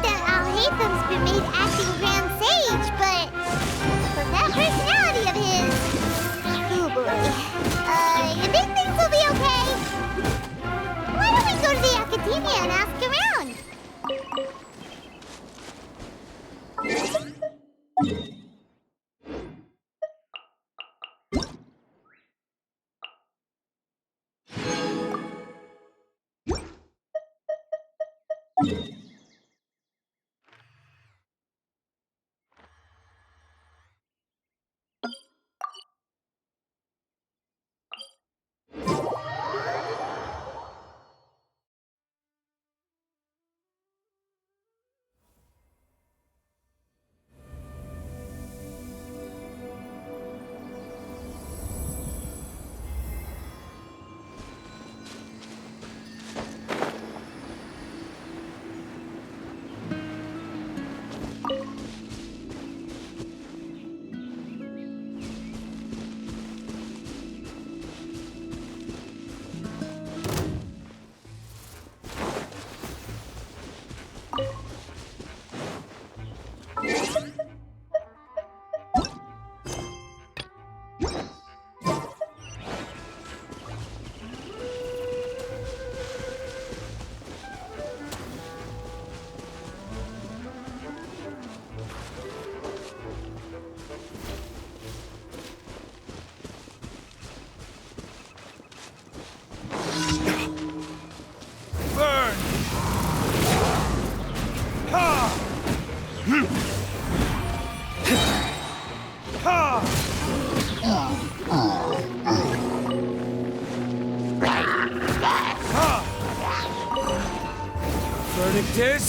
that Al-Haytham's been made acting Grand Sage, but for that personality of his, oh boy, you think things will be okay? Why don't we go to the academia and ask around? Verdict is...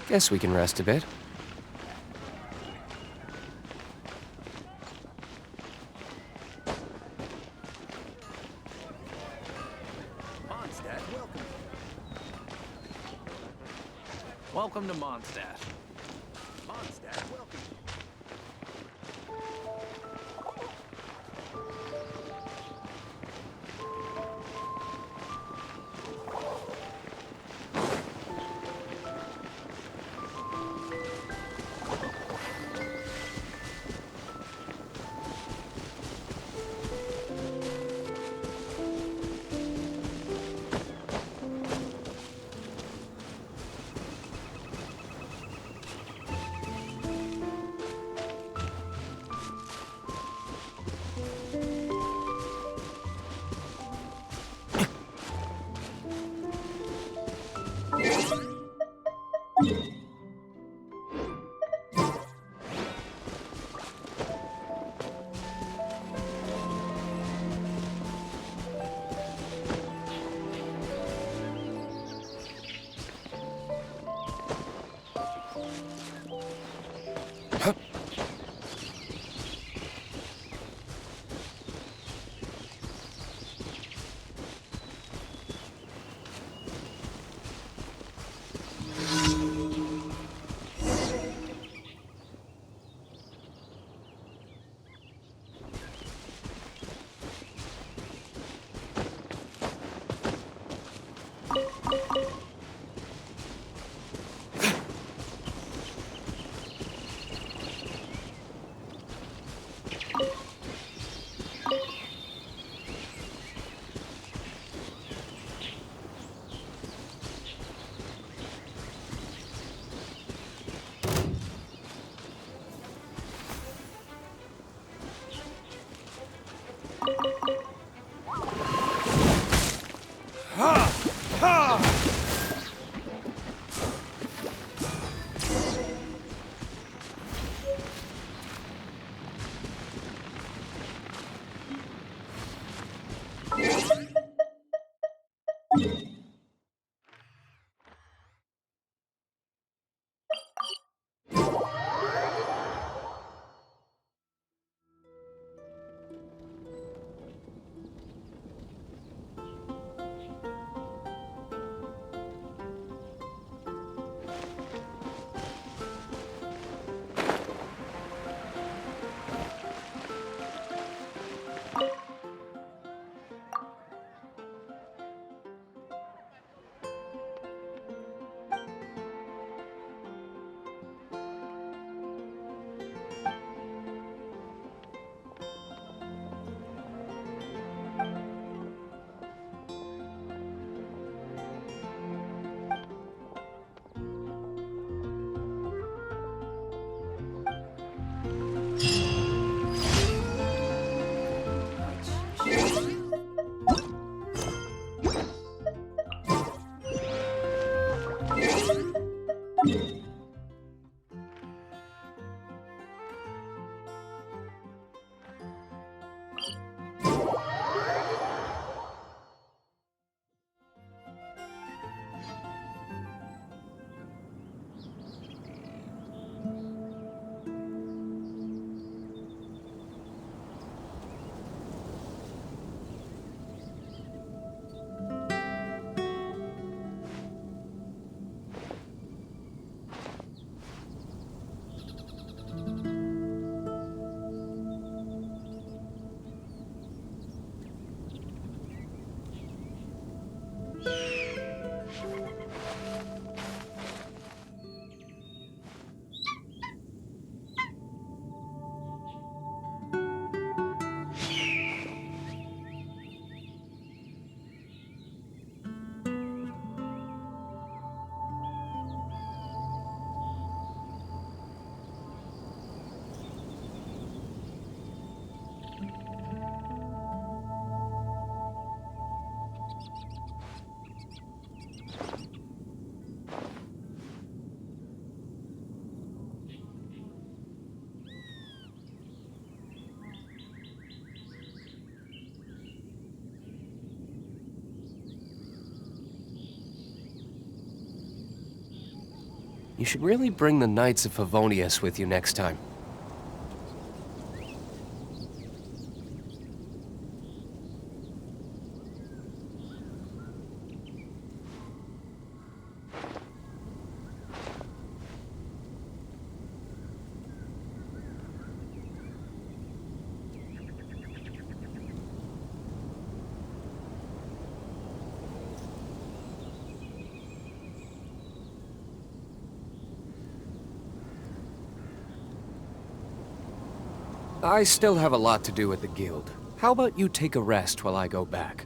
Guess we can rest a bit. Mondstadt, welcome. Welcome to Mondstadt. Mondstadt, welcome. You should really bring the Knights of Favonius with you next time. I still have a lot to do at the guild. How about you take a rest while I go back?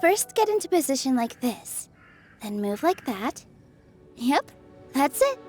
first get into position like this, then move like that. Yep, that's it.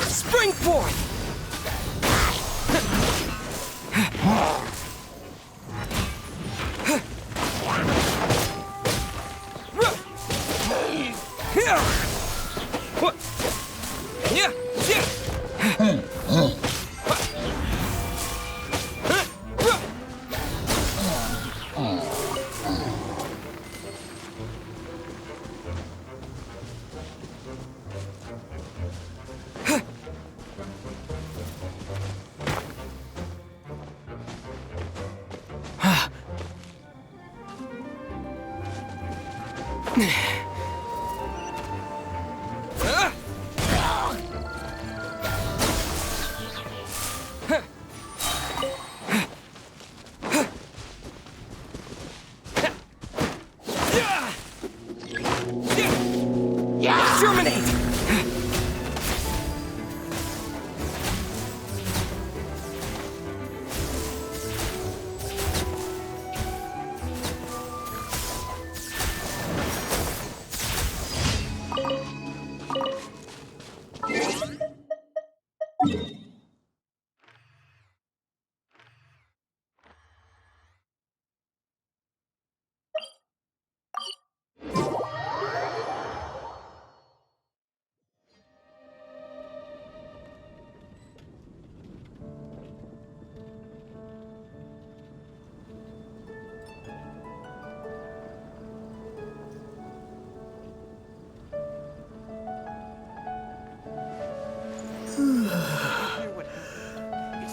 Spring forth! Germinate!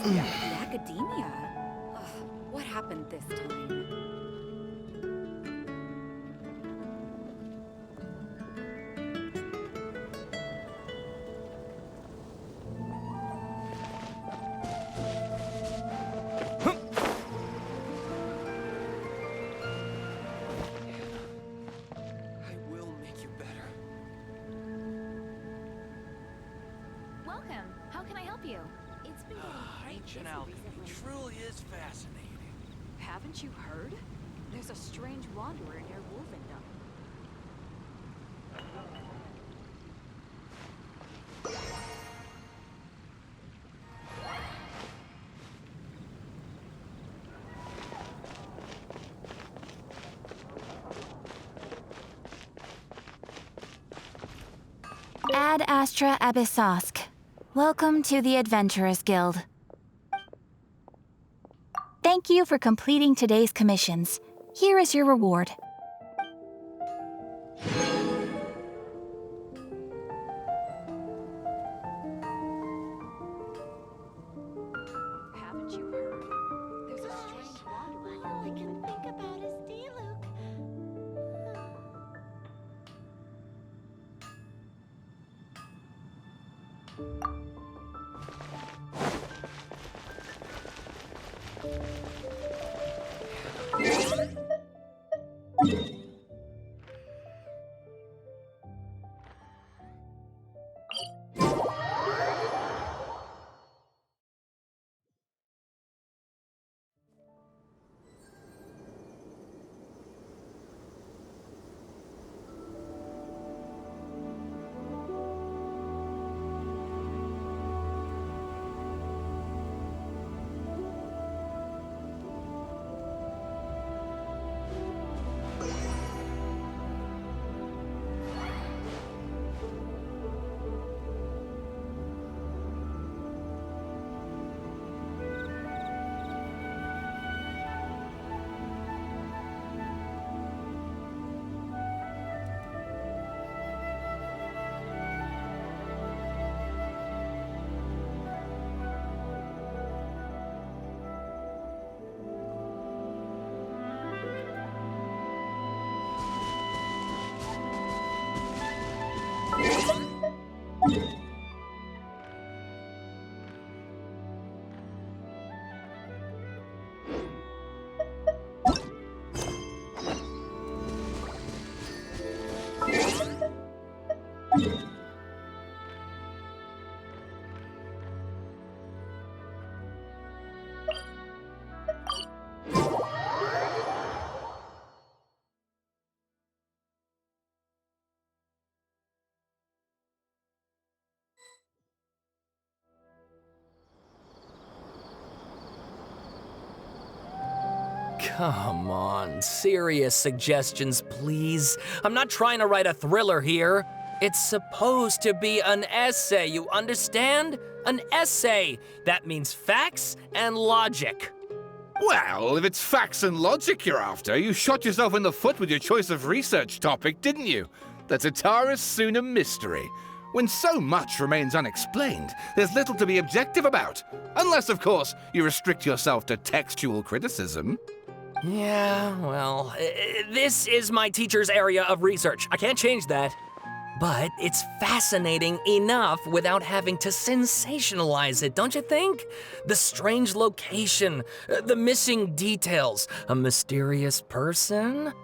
The academia? Ugh, what happened this time? I will make you better. Welcome. How can I help you? It's been Ancient alchemy truly is fascinating. Haven't you heard? There's a strange wanderer near Wolvendom. Ad Astra Abyssosk. Welcome to the Adventurers Guild. Thank you for completing today's commissions. Here is your reward. Haven't you heard? There's a strange wanderer near All I can Wolvendom. think about is Diluc. Come on, serious suggestions, please. I'm not trying to write a thriller here. It's supposed to be an essay, you understand? An essay. That means facts and logic. Well, if it's facts and logic you're after, you shot yourself in the foot with your choice of research topic, didn't you? The Tatara Suna mystery. When so much remains unexplained, there's little to be objective about. Unless, of course, you restrict yourself to textual criticism. Yeah, well, this is my teacher's area of research. I can't change that. But it's fascinating enough without having to sensationalize it, don't you think? The strange location, the missing details, a mysterious person.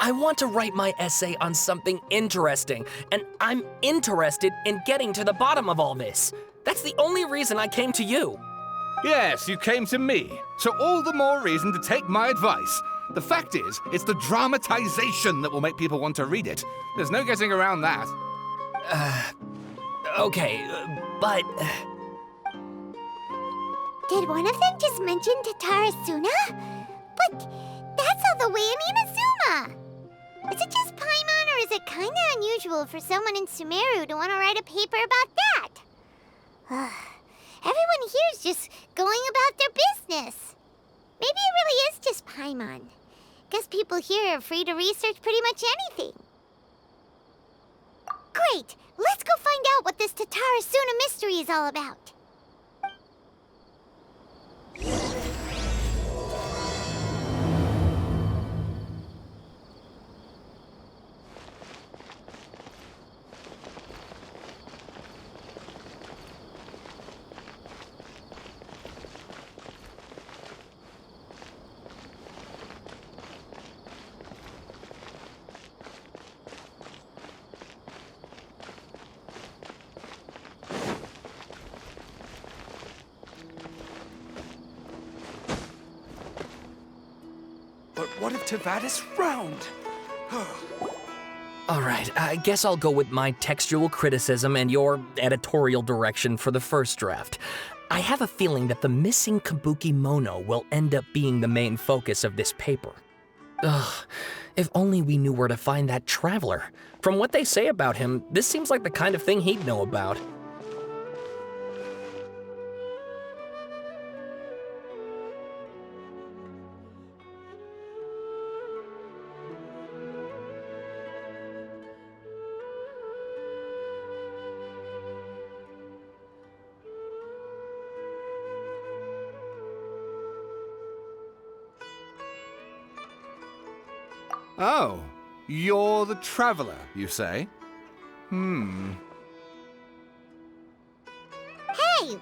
I want to write my essay on something interesting, and I'm interested in getting to the bottom of all this. That's the only reason I came to you. Yes, you came to me, so all the more reason to take my advice. The fact is, it's the dramatization that will make people want to read it. There's no getting around that. Okay, but... Did one of them just mention Tatara Suna? But that's all the way in Inazuma! Is it just Paimon, or is it kinda unusual for someone in Sumeru to want to write a paper about that? Everyone here's just going about their business. Maybe it really is just Paimon. Guess people here are free to research pretty much anything. Great! Let's go find out what this Tatara Suna mystery is all about. But what if Tavada's frowned? All right, I guess I'll go with my textual criticism and your editorial direction for the first draft. I have a feeling that the missing Kabuki Mono will end up being the main focus of this paper. Ugh, if only we knew where to find that traveler. From what they say about him, this seems like the kind of thing he'd know about. Oh, you're the traveler, you say? Hey,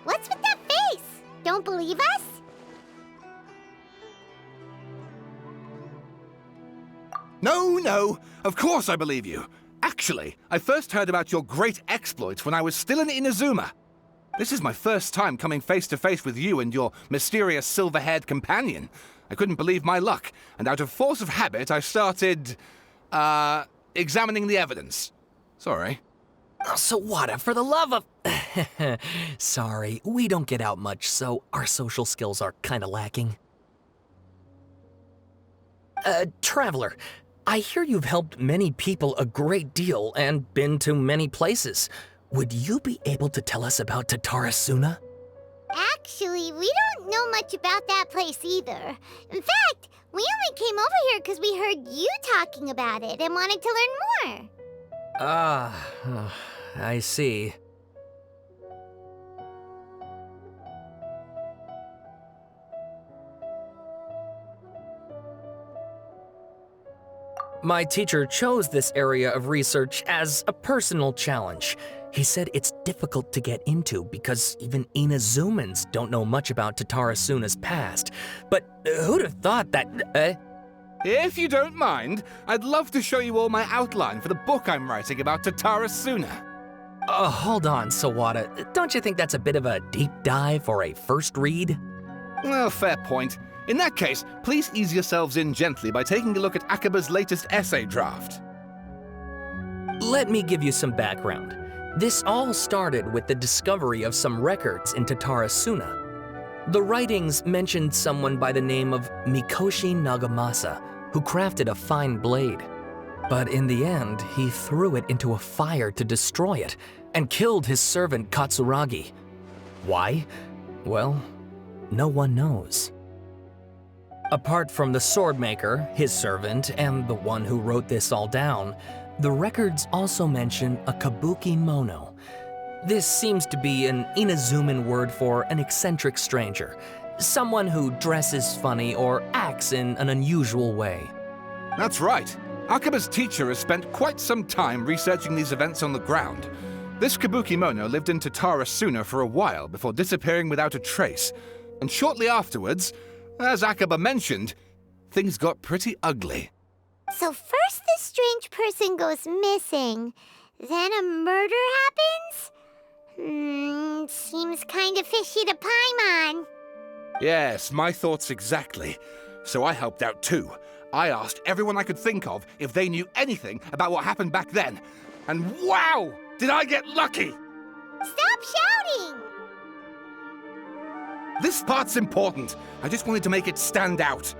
what's with that face? Don't believe us? No, of course I believe you. Actually, I first heard about your great exploits when I was still in Inazuma. This is my first time coming face to face with you and your mysterious silver-haired companion. I couldn't believe my luck, and out of force of habit, I started, examining the evidence. Sorry. Oh, Sawada, for the love of... Sorry, we don't get out much, so our social skills are kinda lacking. Traveler, I hear you've helped many people a great deal and been to many places. Would you be able to tell us about Tatara Suna? Actually, we don't know much about that place either. In fact, we only came over here because we heard you talking about it and wanted to learn more. I see. My teacher chose this area of research as a personal challenge. He said it's difficult to get into because even Inazumans don't know much about Tatarasuna's past. But who'd have thought that, If you don't mind, I'd love to show you all my outline for the book I'm writing about Tatarasuna. Hold on, Sawada. Don't you think that's a bit of a deep dive for a first read? Well, fair point. In that case, please ease yourselves in gently by taking a look at Akaba's latest essay draft. Let me give you some background. This all started with the discovery of some records in Tatarasuna. The writings mentioned someone by the name of Mikoshi Nagamasa, who crafted a fine blade. But in the end, he threw it into a fire to destroy it, and killed his servant Katsuragi. Why? Well, no one knows. Apart from the swordmaker, his servant, and the one who wrote this all down, the records also mention a kabuki mono. This seems to be an Inazuman word for an eccentric stranger, someone who dresses funny or acts in an unusual way. That's right. Akaba's teacher has spent quite some time researching these events on the ground. This Kabukimono lived in Tatarasuna for a while before disappearing without a trace. And shortly afterwards, as Akaba mentioned, things got pretty ugly. So first this strange person goes missing, then a murder happens? Seems kind of fishy to Paimon. Yes, my thoughts exactly. So I helped out too. I asked everyone I could think of if they knew anything about what happened back then. And wow, did I get lucky! Stop shouting! This part's important. I just wanted to make it stand out.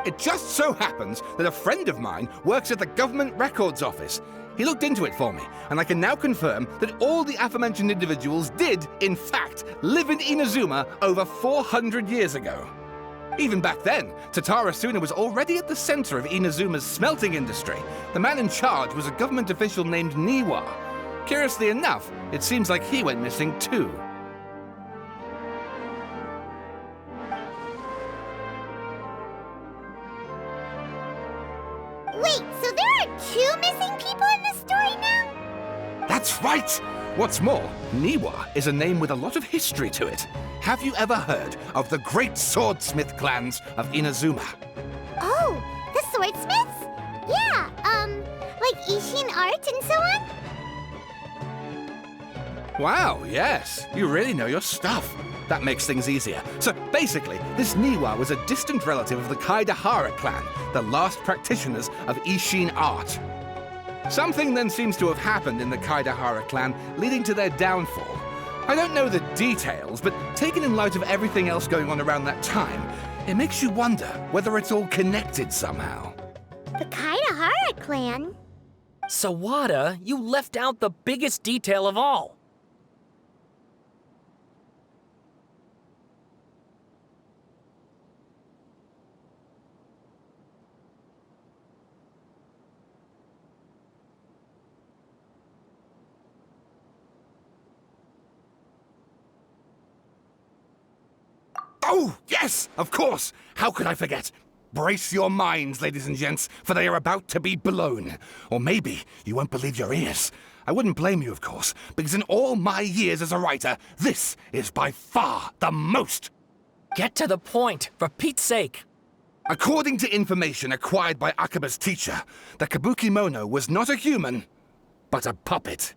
It just so happens that a friend of mine works at the government records office. He looked into it for me, and I can now confirm that all the aforementioned individuals did, in fact, live in Inazuma over 400 years ago. Even back then, Tatarasuna was already at the center of Inazuma's smelting industry. The man in charge was a government official named Niwa. Curiously enough, it seems like he went missing too. Wait, so there are two missing people in this story now? That's right! What's more, Niwa is a name with a lot of history to it. Have you ever heard of the great swordsmith clans of Inazuma? Oh, the swordsmiths? Yeah, like Ishin art and so on? Wow, yes. You really know your stuff. That makes things easier. So basically, this Niwa was a distant relative of the Kaidahara clan, the last practitioners of Ishin art. Something then seems to have happened in the Kaidahara clan, leading to their downfall. I don't know the details, but taken in light of everything else going on around that time, it makes you wonder whether it's all connected somehow. The Kaidahara clan? Sawada, you left out the biggest detail of all. Oh, yes, of course. How could I forget? Brace your minds, ladies and gents, for they are about to be blown. Or maybe you won't believe your ears. I wouldn't blame you, of course, because in all my years as a writer, this is by far the most. Get to the point, for Pete's sake. According to information acquired by Akaba's teacher, the Kabukimono was not a human, but a puppet.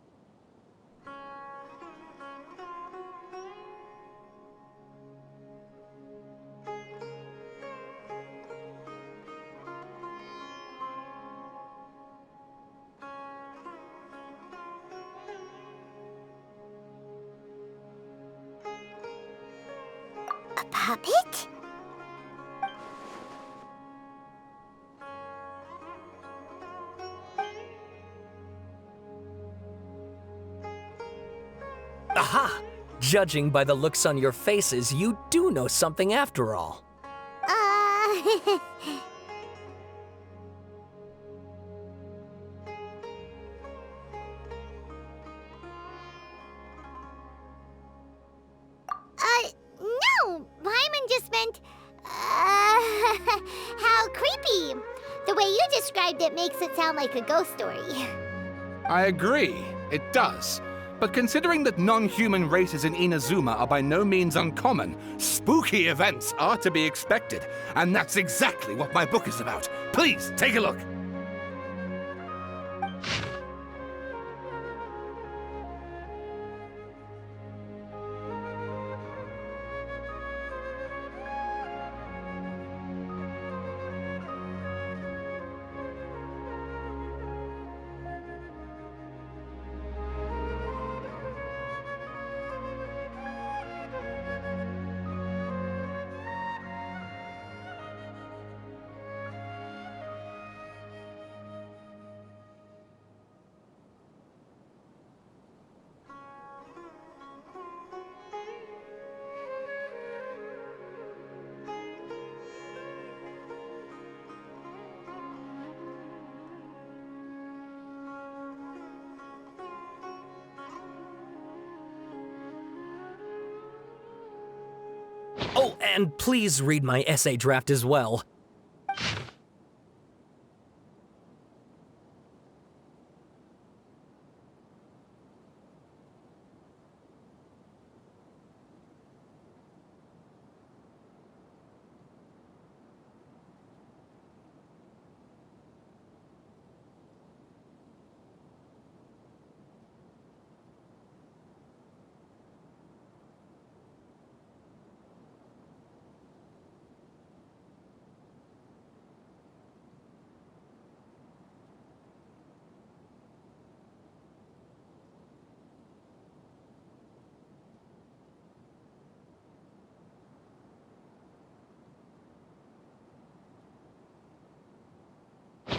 A puppet? Aha! Judging by the looks on your faces, you do know something after all. No! Paimon just meant, how creepy. The way you described it makes it sound like a ghost story. I agree, it does. But considering that non-human races in Inazuma are by no means uncommon, spooky events are to be expected. And that's exactly what my book is about. Please, take a look. Oh, and please read my essay draft as well.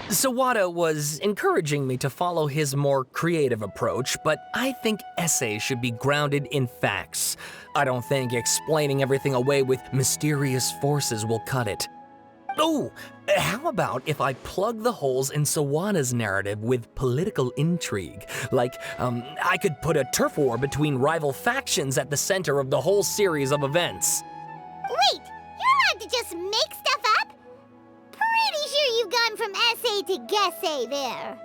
Sawada was encouraging me to follow his more creative approach, but I think essays should be grounded in facts. I don't think explaining everything away with mysterious forces will cut it. Oh, how about if I plug the holes in Sawada's narrative with political intrigue? Like, I could put a turf war between rival factions at the center of the whole series of events. Wait, you're allowed to just make stuff up? Pretty sure you've gone from essay to guessay there.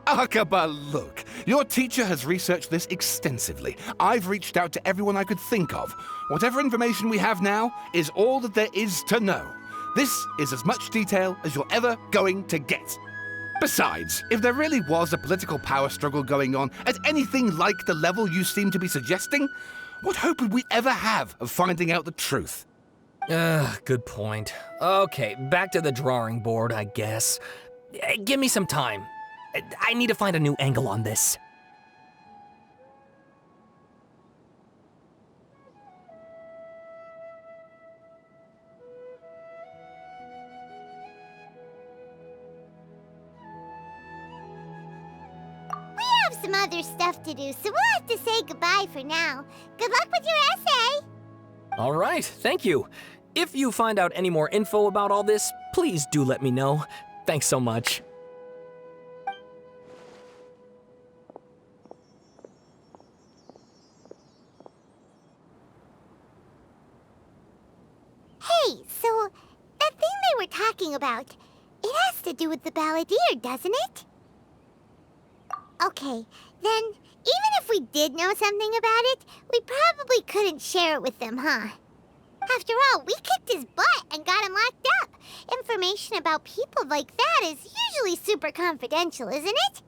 Akaba, look. Your teacher has researched this extensively. I've reached out to everyone I could think of. Whatever information we have now is all that there is to know. This is as much detail as you're ever going to get. Besides, if there really was a political power struggle going on at anything like the level you seem to be suggesting, what hope would we ever have of finding out the truth? Good point. Okay, back to the drawing board, I guess. Give me some time. I need to find a new angle on this. We have some other stuff to do, so we'll have to say goodbye for now. Good luck with your essay! All right, thank you. If you find out any more info about all this, please do let me know. Thanks so much. Hey, so that thing they were talking about, it has to do with the balladeer, doesn't it? Okay, then even if we did know something about it, we probably couldn't share it with them, huh? After all, we kicked his butt and got him locked up. Information about people like that is usually super confidential, isn't it?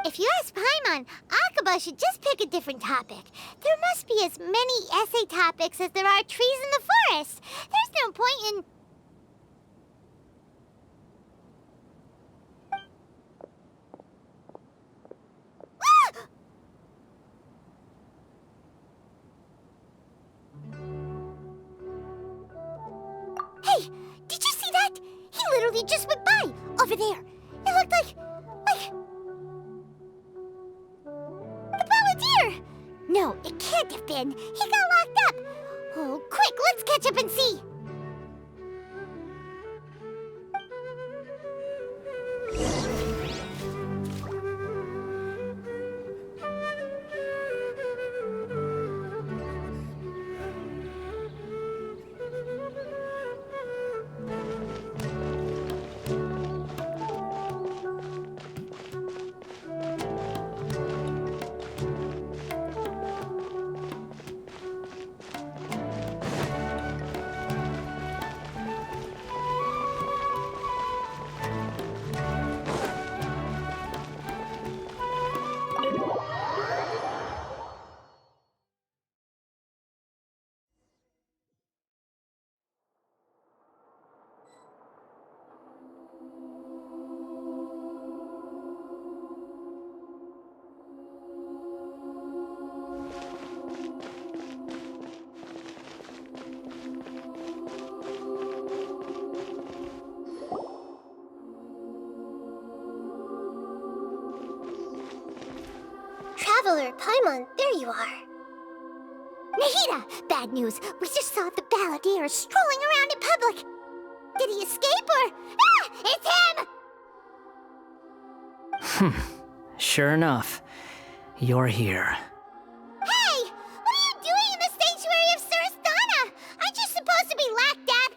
If you ask Paimon, Akaba should just pick a different topic. There must be as many essay topics as there are trees in the forest. There's no point in... Hey, did you see that? He literally just went by, over there. It looked like... the balladeer! No, it can't have been. He got locked up. Oh, quick, let's catch up and see. Paimon, there you are. Nahida! Bad news. We just saw the balladeer strolling around in public. Did he escape or... Ah! It's him! Sure enough, you're here. Hey! What are you doing in the sanctuary of Surasthana? Aren't you supposed to be locked up?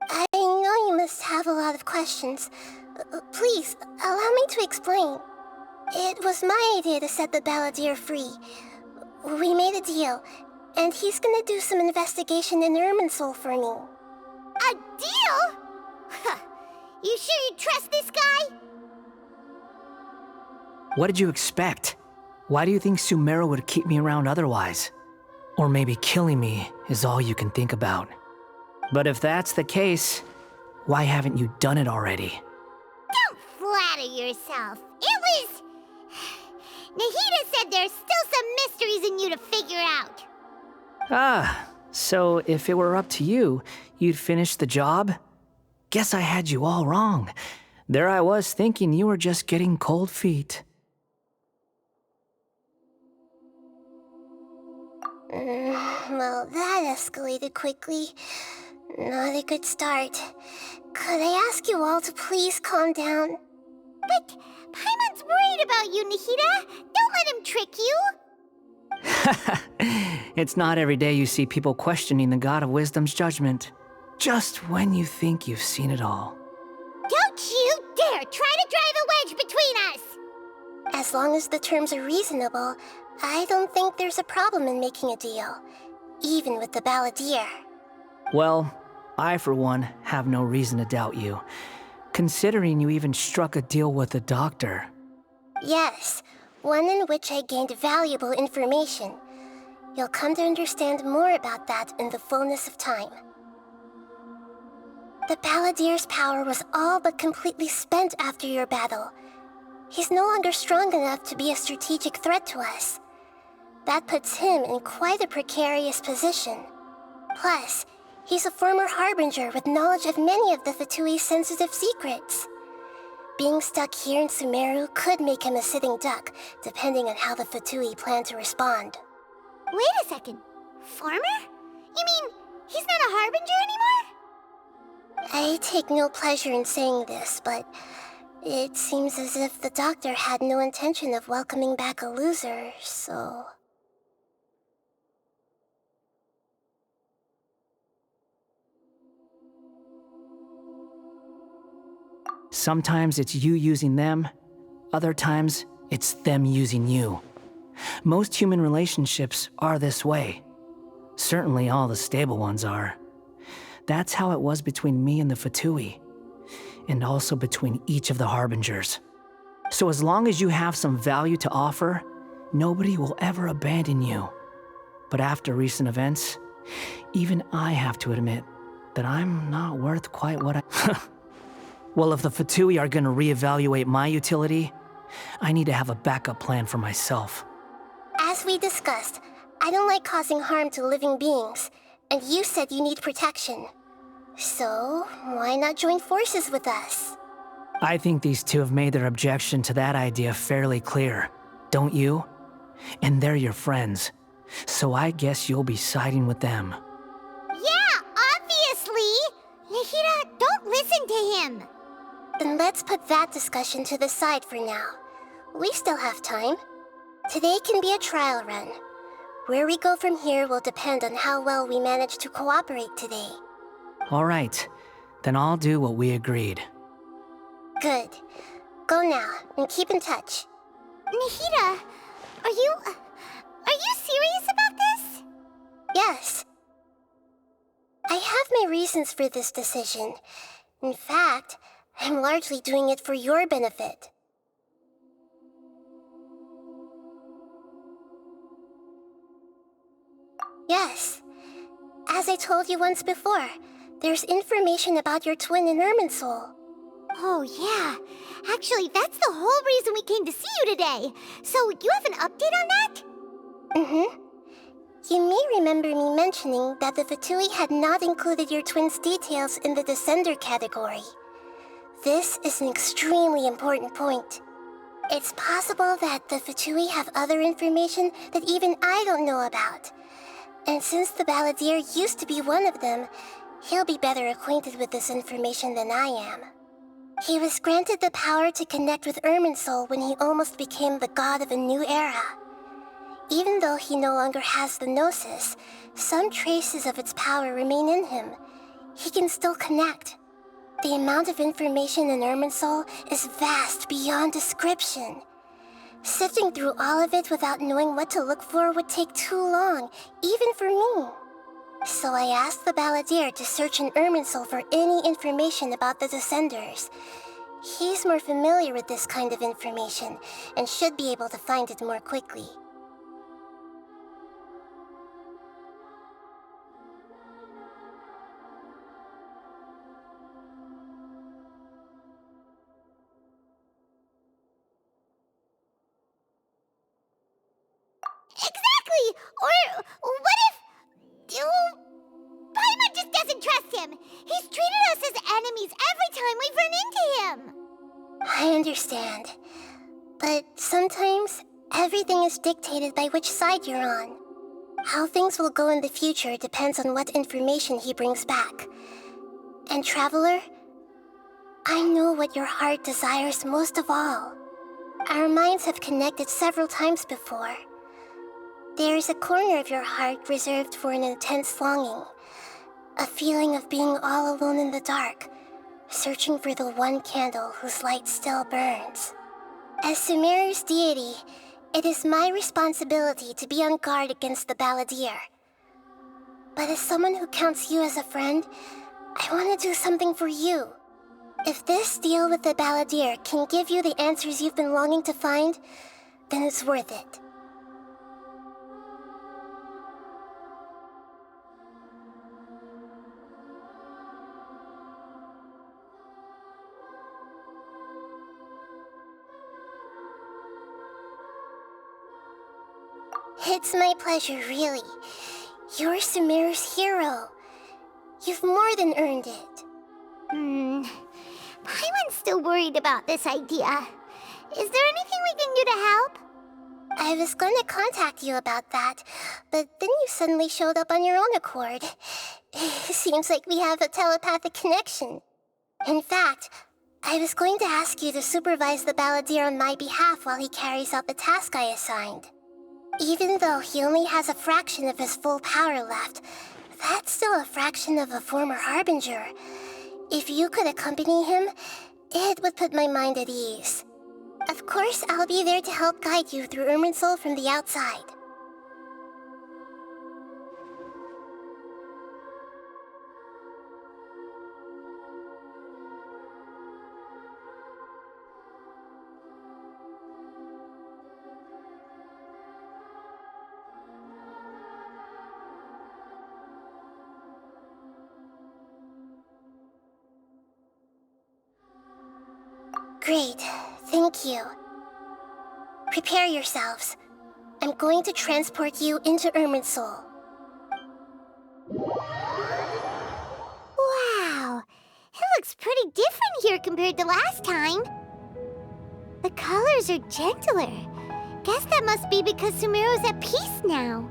I know you must have a lot of questions. Please, allow me to explain. It was my idea to set the balladeer free. We made a deal, and he's gonna do some investigation in Irminsul for me. A deal? You sure you trust this guy? What did you expect? Why do you think Sumeru would keep me around otherwise? Or maybe killing me is all you can think about. But if that's the case, why haven't you done it already? Don't flatter yourself. It was... Nahida said there's still some mysteries in you to figure out. Ah, so if it were up to you, you'd finish the job? Guess I had you all wrong. There I was thinking you were just getting cold feet. Well, that escalated quickly. Not a good start. Could I ask you all to please calm down? But Paimon's worried about you, Nahida. Don't let him trick you. It's not every day you see people questioning the God of Wisdom's judgment. Just when you think you've seen it all. Don't you dare try to drive a wedge between us! As long as the terms are reasonable, I don't think there's a problem in making a deal. Even with the balladeer. Well, I for one have no reason to doubt you. Considering you even struck a deal with the doctor. Yes, one in which I gained valuable information. You'll come to understand more about that in the fullness of time. The balladeer's power was all but completely spent after your battle. He's no longer strong enough to be a strategic threat to us. That puts him in quite a precarious position. Plus, he's a former Harbinger with knowledge of many of the Fatui's sensitive secrets. Being stuck here in Sumeru could make him a sitting duck, depending on how the Fatui plan to respond. Wait a second. Farmer? You mean he's not a Harbinger anymore? I take no pleasure in saying this, but it seems as if the doctor had no intention of welcoming back a loser, so... Sometimes it's you using them, other times it's them using you. Most human relationships are this way. Certainly all the stable ones are. That's how it was between me and the Fatui, and also between each of the Harbingers. So as long as you have some value to offer, nobody will ever abandon you. But after recent events, even I have to admit that I'm not worth quite what I... Well, if the Fatui are gonna reevaluate my utility, I need to have a backup plan for myself. As we discussed, I don't like causing harm to living beings, and you said you need protection. So, why not join forces with us? I think these two have made their objection to that idea fairly clear, don't you? And they're your friends, so I guess you'll be siding with them. Yeah, obviously! Nahida, don't listen to him! Then let's put that discussion to the side for now. We still have time. Today can be a trial run. Where we go from here will depend on how well we manage to cooperate today. All right, then I'll do what we agreed. Good. Go now, and keep in touch. Nahida, are you serious about this? Yes. I have my reasons for this decision. In fact, I'm largely doing it for your benefit. Yes. As I told you once before, there's information about your twin in Irminsul. Oh, yeah. Actually, that's the whole reason we came to see you today. So, you have an update on that? Mm-hmm. You may remember me mentioning that the Fatui had not included your twin's details in the Descender category. This is an extremely important point. It's possible that the Fatui have other information that even I don't know about. And since the Balladeer used to be one of them, he'll be better acquainted with this information than I am. He was granted the power to connect with Irminsul when he almost became the god of a new era. Even though he no longer has the Gnosis, some traces of its power remain in him. He can still connect. The amount of information in Irminsul is vast beyond description. Sifting through all of it without knowing what to look for would take too long, even for me. So I asked the Balladeer to search in Irminsul for any information about the Descenders. He's more familiar with this kind of information, and should be able to find it more quickly. Exactly! Or what if... Paimon just doesn't trust him! He's treated us as enemies every time we've run into him! I understand. But sometimes, everything is dictated by which side you're on. How things will go in the future depends on what information he brings back. And Traveler, I know what your heart desires most of all. Our minds have connected several times before. There is a corner of your heart reserved for an intense longing. A feeling of being all alone in the dark, searching for the one candle whose light still burns. As Sumeru's deity, it is my responsibility to be on guard against the Balladeer. But as someone who counts you as a friend, I want to do something for you. If this deal with the Balladeer can give you the answers you've been longing to find, then it's worth it. It's my pleasure, really. You're Sumeru's hero. You've more than earned it. Paimon's still worried about this idea. Is there anything we can do to help? I was going to contact you about that, but then you suddenly showed up on your own accord. Seems like we have a telepathic connection. In fact, I was going to ask you to supervise the Balladeer on my behalf while he carries out the task I assigned. Even though he only has a fraction of his full power left, that's still a fraction of a former Harbinger. If you could accompany him, it would put my mind at ease. Of course, I'll be there to help guide you through Irminsul from the outside. Great, thank you. Prepare yourselves. I'm going to transport you into Irminsul. Wow, it looks pretty different here compared to last time. The colors are gentler. Guess that must be because Sumeru's at peace now.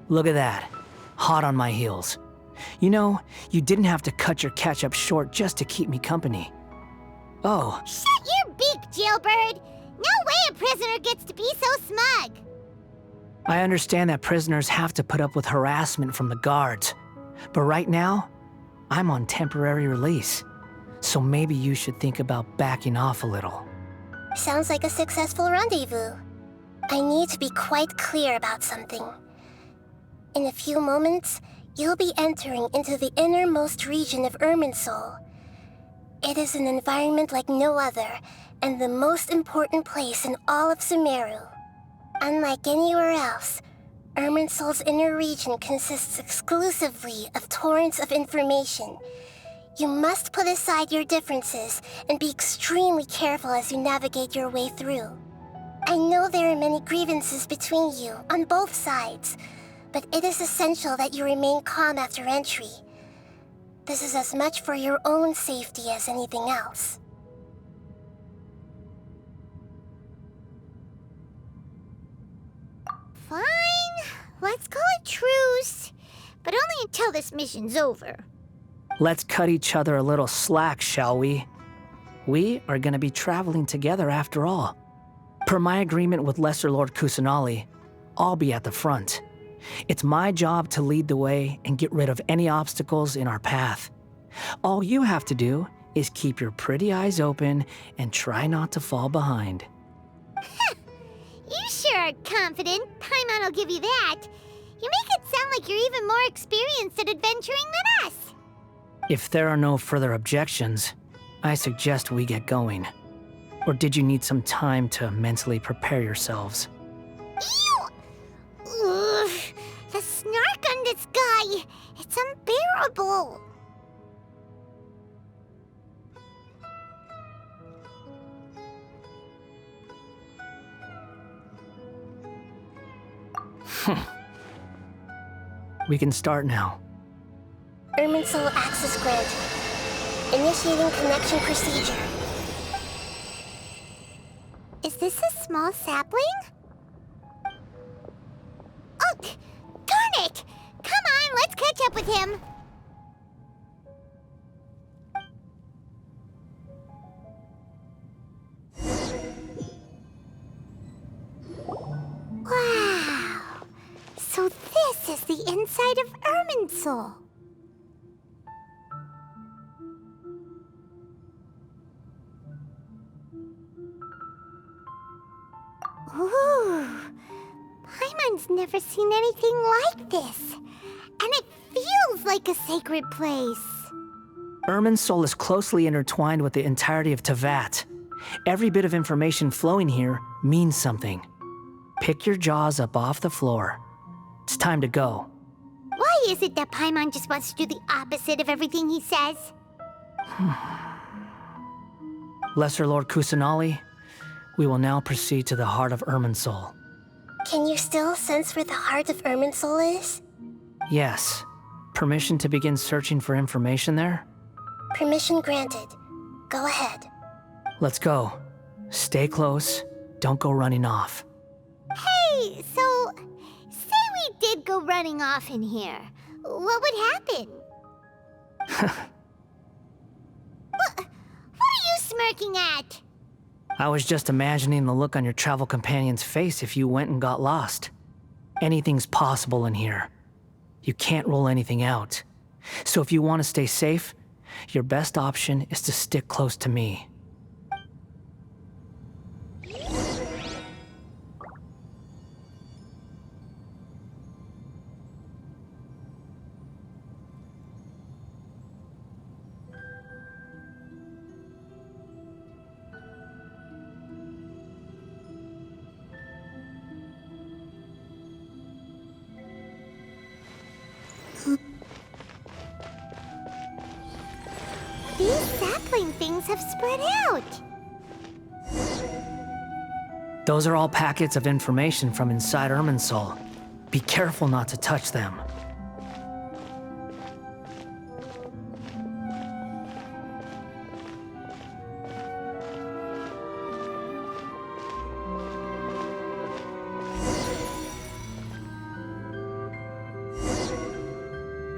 Look at that. Hot on my heels. You know, you didn't have to cut your catch-up short just to keep me company. Oh. Shut your beak, jailbird! No way a prisoner gets to be so smug! I understand that prisoners have to put up with harassment from the guards. But right now, I'm on temporary release. So maybe you should think about backing off a little. Sounds like a successful rendezvous. I need to be quite clear about something. In a few moments, you'll be entering into the innermost region of Irminsul. It is an environment like no other, and the most important place in all of Sumeru. Unlike anywhere else, Irminsul's inner region consists exclusively of torrents of information. You must put aside your differences and be extremely careful as you navigate your way through. I know there are many grievances between you, on both sides, but it is essential that you remain calm after entry. This is as much for your own safety as anything else. Fine. Let's call it truce. But only until this mission's over. Let's cut each other a little slack, shall we? We are gonna be traveling together after all. Per my agreement with Lesser Lord Kusanali, I'll be at the front. It's my job to lead the way and get rid of any obstacles in our path. All you have to do is keep your pretty eyes open and try not to fall behind. You sure are confident. Paimon will give you that. You make it sound like you're even more experienced at adventuring than us. If there are no further objections, I suggest we get going. Or did you need some time to mentally prepare yourselves? Ew! Ugh, the snark on this guy. It's unbearable. We can start now. Irminsul access granted. Initiating connection procedure. Is this a small sapling? Oh, darn it! Come on, let's catch up with him. Wow! So this is the inside of Irminsul. Ooh, Paimon's never seen anything like this. And it feels like a sacred place. Irminsul is closely intertwined with the entirety of Teyvat. Every bit of information flowing here means something. Pick your jaws up off the floor. It's time to go. Why is it that Paimon just wants to do the opposite of everything he says? Lesser Lord Kusanali, we will now proceed to the heart of Irminsul. Can you still sense where the heart of Irminsul is? Yes. Permission to begin searching for information there? Permission granted. Go ahead. Let's go. Stay close. Don't go running off. Hey, so, say we did go running off in here. What would happen? What are you smirking at? I was just imagining the look on your travel companion's face if you went and got lost. Anything's possible in here. You can't rule anything out. So if you want to stay safe, your best option is to stick close to me. These sapling things have spread out. Those are all packets of information from inside Irminsul. Be careful not to touch them.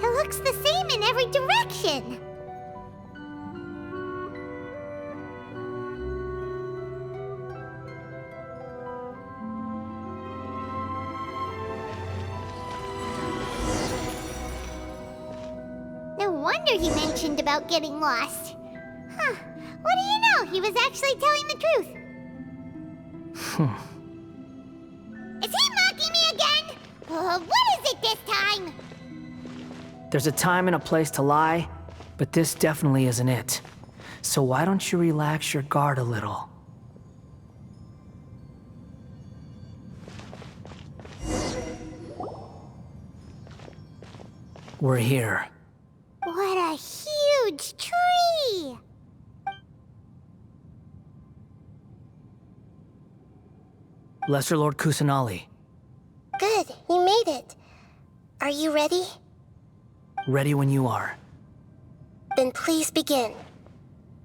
It looks the same in every direction. No wonder he mentioned about getting lost. Huh. What do you know? He was actually telling the truth. Is he mocking me again? What is it this time? There's a time and a place to lie, but this definitely isn't it. So why don't you relax your guard a little? We're here. What a huge treasure! Lesser Lord Kusanali. Good, you made it. Are you ready? Ready when you are. Then please begin.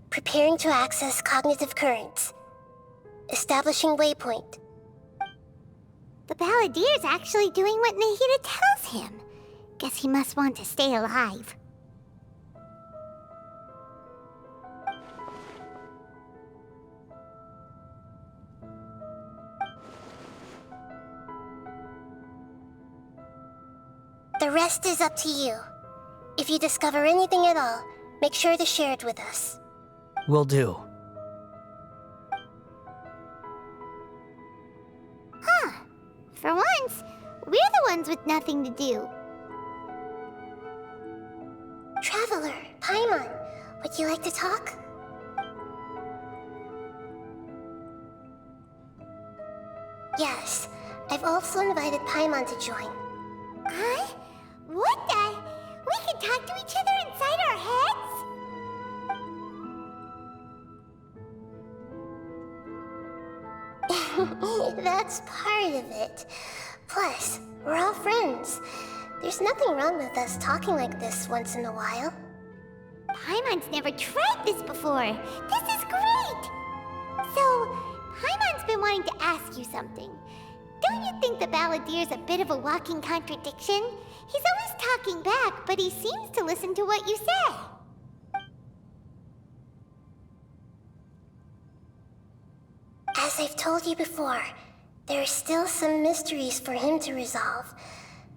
Preparing to access cognitive currents. Establishing waypoint. The Balladeer's actually doing what Nahida tells him. Guess he must want to stay alive. The rest is up to you. If you discover anything at all, make sure to share it with us. Will do. Huh. For once, we're the ones with nothing to do. Traveler, Paimon, would you like to talk? Yes, I've also invited Paimon to join. Huh? What the? We can talk to each other inside our heads? That's part of it. Plus, we're all friends. There's nothing wrong with us talking like this once in a while. Paimon's never tried this before. This is great! So, Paimon's been wanting to ask you something. Don't you think the Balladeer's a bit of a walking contradiction? He's always talking back, but he seems to listen to what you say. As I've told you before, there are still some mysteries for him to resolve.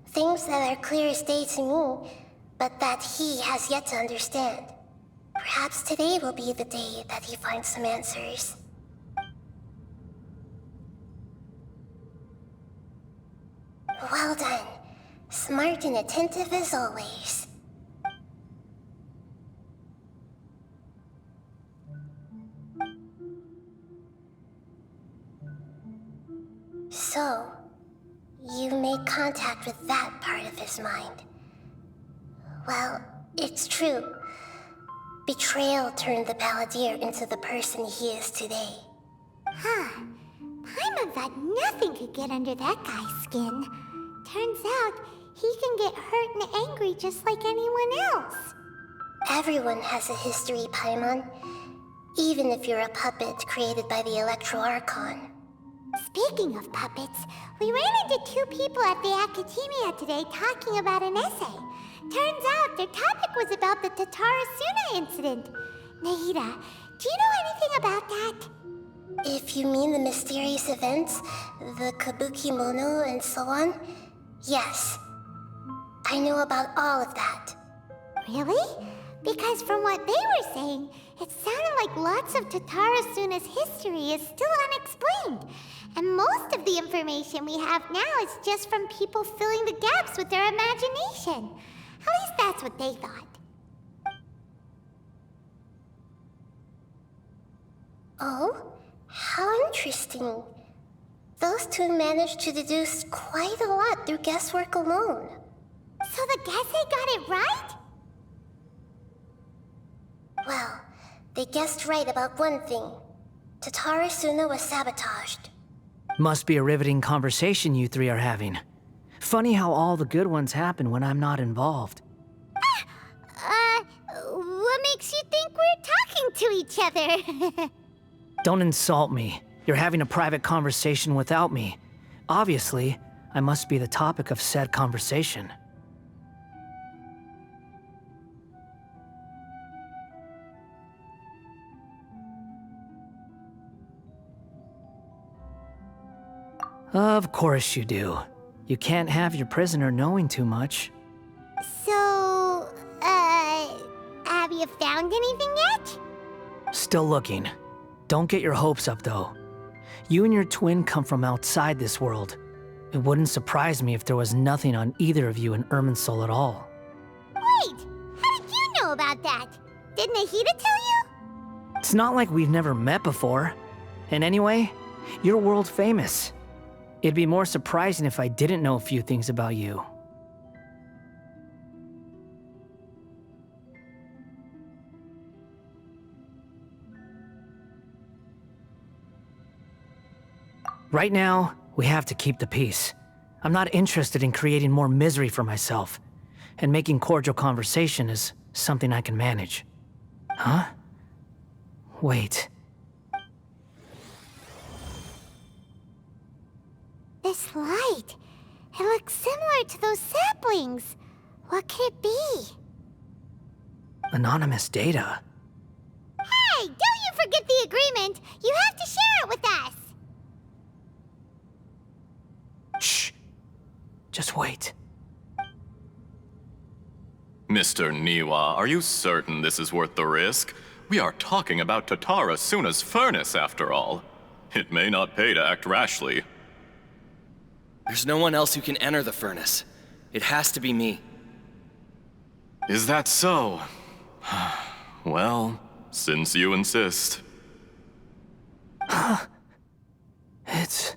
Things that are clear as day to me, but that he has yet to understand. Perhaps today will be the day that he finds some answers. Well done. Smart and attentive as always. So, you made contact with that part of his mind. Well, it's true. Betrayal turned the Balladeer into the person he is today. Huh. Paimon thought nothing could get under that guy's skin. Turns out, he can get hurt and angry just like anyone else. Everyone has a history, Paimon. Even if you're a puppet created by the Electro Archon. Speaking of puppets, we ran into two people at the Academia today talking about an essay. Turns out their topic was about the Tatarasuna incident. Nahida, do you know anything about that? If you mean the mysterious events, the Kabuki Mono and so on, yes. I know about all of that. Really? Because from what they were saying, it sounded like lots of Tatarasuna's history is still unexplained. And most of the information we have now is just from people filling the gaps with their imagination. At least that's what they thought. Oh? How interesting. Those two managed to deduce quite a lot through guesswork alone. So the Gesse got it right? Well, they guessed right about one thing. Tatarasuna was sabotaged. Must be a riveting conversation you three are having. Funny how all the good ones happen when I'm not involved. What makes you think we're talking to each other? Don't insult me. You're having a private conversation without me. Obviously, I must be the topic of said conversation. Of course you do. You can't have your prisoner knowing too much. So, have you found anything yet? Still looking. Don't get your hopes up, though. You and your twin come from outside this world. It wouldn't surprise me if there was nothing on either of you in Irminsul at all. Wait! How did you know about that? Did Nahida tell you? It's not like we've never met before. And anyway, you're world famous. It'd be more surprising if I didn't know a few things about you. Right now, we have to keep the peace. I'm not interested in creating more misery for myself, and making cordial conversation is something I can manage. Huh? Wait. This light. It looks similar to those saplings. What could it be? Anonymous data. Hey, don't you forget the agreement! You have to share it with us! Shh. Just wait. Mr. Niwa, are you certain this is worth the risk? We are talking about Tatara Suna's furnace, after all. It may not pay to act rashly. There's no one else who can enter the furnace. It has to be me. Is that so? Well, since you insist. It's...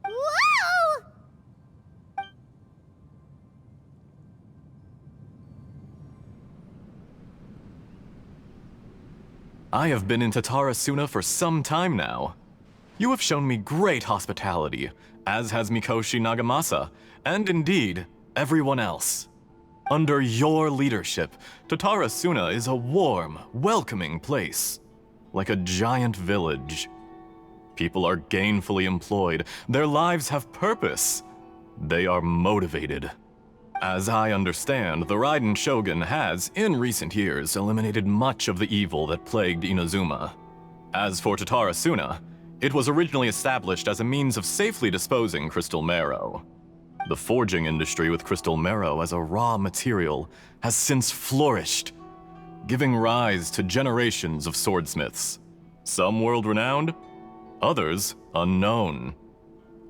Whoa! I have been in Tatara Suna for some time now. You have shown me great hospitality, as has Mikoshi Nagamasa, and indeed, everyone else. Under your leadership, Tatara Suna is a warm, welcoming place, like a giant village. People are gainfully employed, their lives have purpose. They are motivated. As I understand, the Raiden Shogun has, in recent years, eliminated much of the evil that plagued Inazuma. As for Tatara Suna, it was originally established as a means of safely disposing crystal marrow. The forging industry with crystal marrow as a raw material has since flourished, giving rise to generations of swordsmiths. Some world-renowned, others unknown,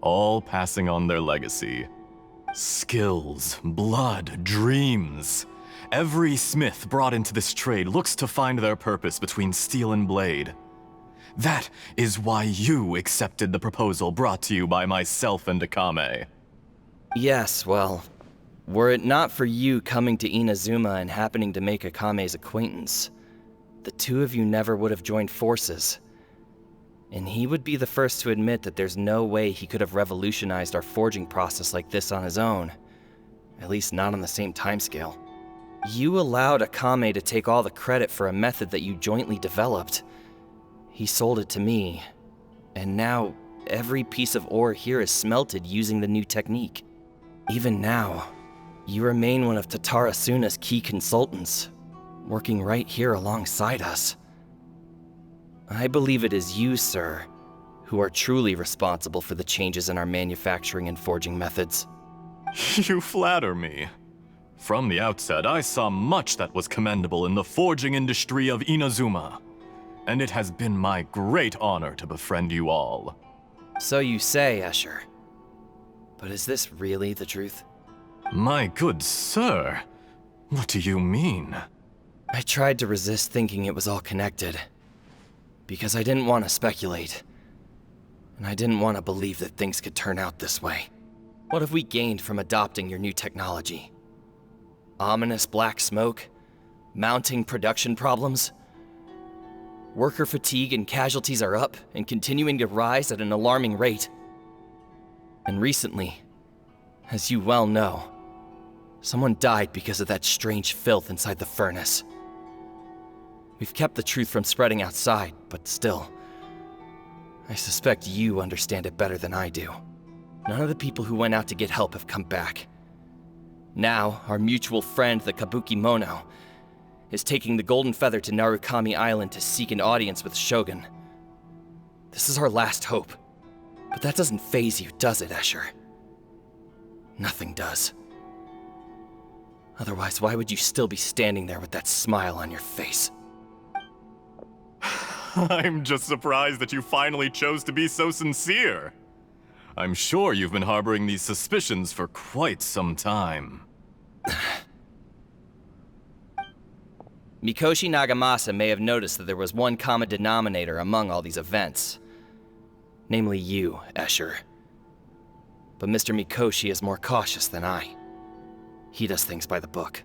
all passing on their legacy. Skills, blood, dreams. Every smith brought into this trade looks to find their purpose between steel and blade. That is why you accepted the proposal brought to you by myself and Akame. Yes, well, were it not for you coming to Inazuma and happening to make Akame's acquaintance, the two of you never would have joined forces. And he would be the first to admit that there's no way he could have revolutionized our forging process like this on his own. At least not on the same timescale. You allowed Akame to take all the credit for a method that you jointly developed. He sold it to me, and now every piece of ore here is smelted using the new technique. Even now, you remain one of Tatara Suna's key consultants, working right here alongside us. I believe it is you, sir, who are truly responsible for the changes in our manufacturing and forging methods. You flatter me. From the outset, I saw much that was commendable in the forging industry of Inazuma, and it has been my great honor to befriend you all. So you say, Escher. But is this really the truth? My good sir, what do you mean? I tried to resist thinking it was all connected, because I didn't want to speculate, and I didn't want to believe that things could turn out this way. What have we gained from adopting your new technology? Ominous black smoke? Mounting production problems? Worker fatigue and casualties are up and continuing to rise at an alarming rate. And recently, as you well know, someone died because of that strange filth inside the furnace. We've kept the truth from spreading outside, but still, I suspect you understand it better than I do. None of the people who went out to get help have come back. Now, our mutual friend, the Kabuki Mono, is taking the Golden Feather to Narukami Island to seek an audience with Shogun. This is our last hope. But that doesn't faze you, does it, Escher? Nothing does. Otherwise, why would you still be standing there with that smile on your face? I'm just surprised that you finally chose to be so sincere. I'm sure you've been harboring these suspicions for quite some time. Mikoshi Nagamasa may have noticed that there was one common denominator among all these events. Namely you, Escher. But Mr. Mikoshi is more cautious than I. He does things by the book.